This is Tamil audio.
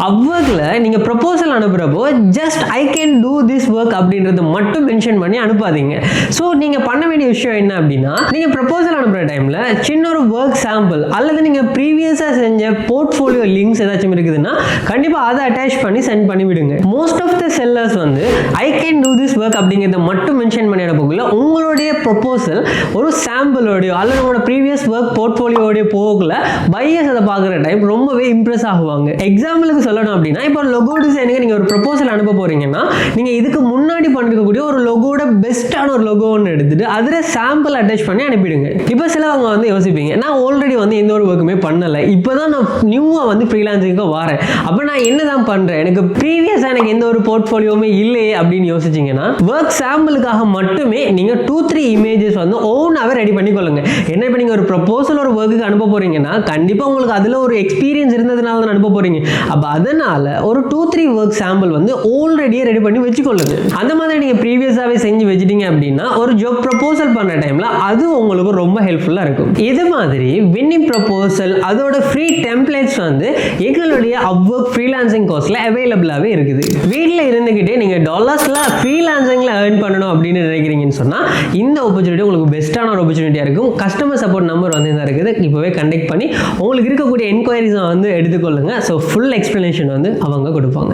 அவ்வொர்க்ல நீங்க ப்ரொபோசல் அனுப்புறப்போ just I can do this work அப்படின்றத மட்டும் மென்ஷன் பண்ணி அனுப்பாதீங்க. ஸோ நீங்க பண்ண வேண்டிய விஷயம் என்ன அப்படின்னா, நீங்க ப்ரொபோசல் அனுப்புற டைம்ல சின்ன ஒரு ஒர்க் சாம்பிள் அல்லது நீங்க ப்ரீவியஸா செஞ்ச போர்ட்ஃபோலியோ லிங்க்ஸ் ஏதாச்சும் இருக்குதுன்னா கண்டிப்பா அதை அட்டாச் பண்ணி சென்ட் பண்ணி விடுங்க. மோஸ்ட் ஆஃப் த செல்லர்ஸ் வந்து ஐ கேன் டூ திஸ் ஒர்க் அப்படிங்கிறத மட்டும் மென்ஷன் பண்ணி அனுப்பக்குள்ள உங்களுடைய ப்ரொபோசல் ஒரு சாம்பிளோடையோ அல்லது உங்களோட ப்ரீவியஸ் ஒர்க் போர்ட்ஃபோலியோடைய போகல பையர்ஸ் அதை பார்க்குற டைம் ரொம்பவே இம்ப்ரெஸ் ஆகுவாங்க. எக்ஸாம்பிளுக்கு சொல்லணும் அப்படின்னா, இப்போ லொகோ டிசைனுக்கு நீங்க ஒரு ப்ரொபோசல் அனுப்ப போறீங்கன்னா நீங்க இதுக்கு முன்னாடி பண்ணிருக்கக்கூடிய ஒரு லொகோட பெஸ்ட்டான ஒரு லொகோ ஒன்று எடுத்துட்டு அதில் சாம்பிள் அட்டாச் பண்ணி அனுப்பிடுங்க. இப்போ சிலவங்க வந்து யோசிப்பீங்க, நான் ஆல்ரெடி வந்து எந்த ஒரு ஒர்க்குமே பண்ணலை, இப்போதான் நான் நியூவாக வந்து ஃப்ரீலான்சிங்க்கு வரேன், அப்போ நான் என்னதான் பண்றேன், எனக்கு ப்ரீவியஸாக எனக்கு எந்த ஒரு போர்ட்ஃபோலியோவுமே இல்லையே அப்படின்னு யோசிச்சிங்கன்னா ஒர்க் சாம்பிளுக்காக மட்டுமே நீங்க 2-3 இமேஜஸ் வந்து ஓனாவே ரெடி பண்ணிக்கொள்ளுங்க. என்ன இப்போ நீங்க ஒரு ப்ரொபோசல் ஒரு ஒர்க்குக்கு அனுப்ப போறீங்கன்னா கண்டிப்பா உங்களுக்கு அதுல ஒரு எக்ஸ்பீரியன்ஸ் இருந்ததுனால தான் அனுப்ப போறீங்க. அப்ப அதனால ஒரு 2-3 ஒர்க் சாம்பிள் வந்து ஆல்ரெடியே ரெடி பண்ணி வச்சுக்கொள்ளுங்க. அந்த மாதிரி நீங்க ப்ரீவியஸாவே செஞ்சு வச்சிட்டீங்க அப்படின்னா ஒரு ஜாப் ப்ரொபோசல் பண்ண டைம்ல அது உங்களுக்கு ரொம்ப ஹெல்ப்ஃபுல்லா இருக்கும். இது மாதிரி வின்னிங் ப்ரொபோசல் அதோட ஃப்ரீ டெம்ப்ளேட்ஸ் வந்து எங்களுடைய அப்வொர்க் ஃப்ரீலான்சிங் கோர்ஸ்ல அவைலபிளாவே இருக்குது. வீட்ல இருந்துகிட்டே நீங்க டாலர்ஸ்ல ஃப்ரீலான்சிங்ல earn பண்ணணும் அப்படின்னு நினைக்கிறீங்கன்னு சொன்னா இந்த ஆப்பர்ச்சுனிட்டி உங்களுக்கு பெஸ்ட்டான ஒரு ஆப்பர்ச்சுனிட்டியா இருக்கும். கஸ்டமர் சப்போர்ட் நம்பர் வந்து தான் இருக்குது, இப்போவே கண்டெக்ட் பண்ணி உங்களுக்கு இருக்கக்கூடிய என்கொயரிஸை வந்து எடுத்துக்கொள்ளுங்க. ஸோ ஃபுல் எக்ஸ்பிளனேஷன் வந்து அவங்க கொடுப்பாங்க.